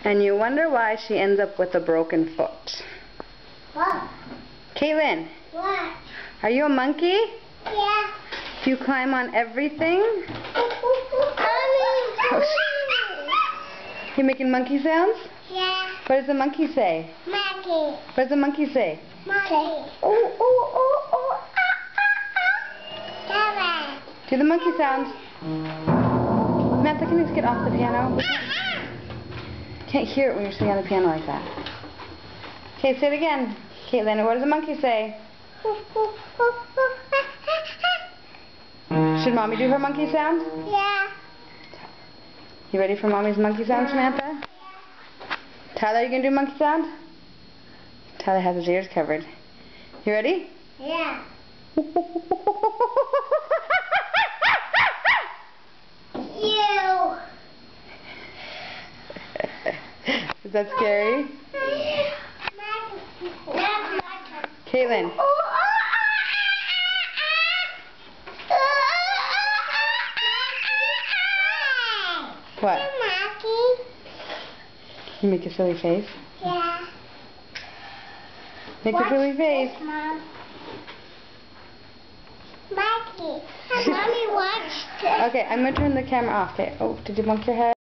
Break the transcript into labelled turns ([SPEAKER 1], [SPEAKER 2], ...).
[SPEAKER 1] And you wonder why she ends up with a broken foot.
[SPEAKER 2] What?
[SPEAKER 1] Caitlin.
[SPEAKER 2] What?
[SPEAKER 1] Are you a monkey?
[SPEAKER 2] Yeah.
[SPEAKER 1] Do you climb on everything? You making monkey sounds?
[SPEAKER 2] Yeah.
[SPEAKER 1] What does the monkey say?
[SPEAKER 2] Monkey.
[SPEAKER 1] What does the monkey say?
[SPEAKER 2] Monkey. Oh, oh, oh, oh.
[SPEAKER 1] Do the monkey sounds. Samantha, can you just get off the piano? Can't hear it when you're sitting on the piano like that. Okay, say it again. Caitlin, what does the monkey say? Should Mommy do her monkey sound?
[SPEAKER 2] Yeah.
[SPEAKER 1] You ready for Mommy's monkey sound, Samantha? Tyler, you gonna do monkey sound? Tyler has his ears covered. You ready?
[SPEAKER 2] Yeah. You.
[SPEAKER 1] Is that scary? Caitlin. What? You make a silly face?
[SPEAKER 2] Yeah.
[SPEAKER 1] Make a silly face.
[SPEAKER 2] Mom. Mikey. Mommy watched.
[SPEAKER 1] Okay, I'm going to turn the camera off. Okay. Oh, did you bump your head?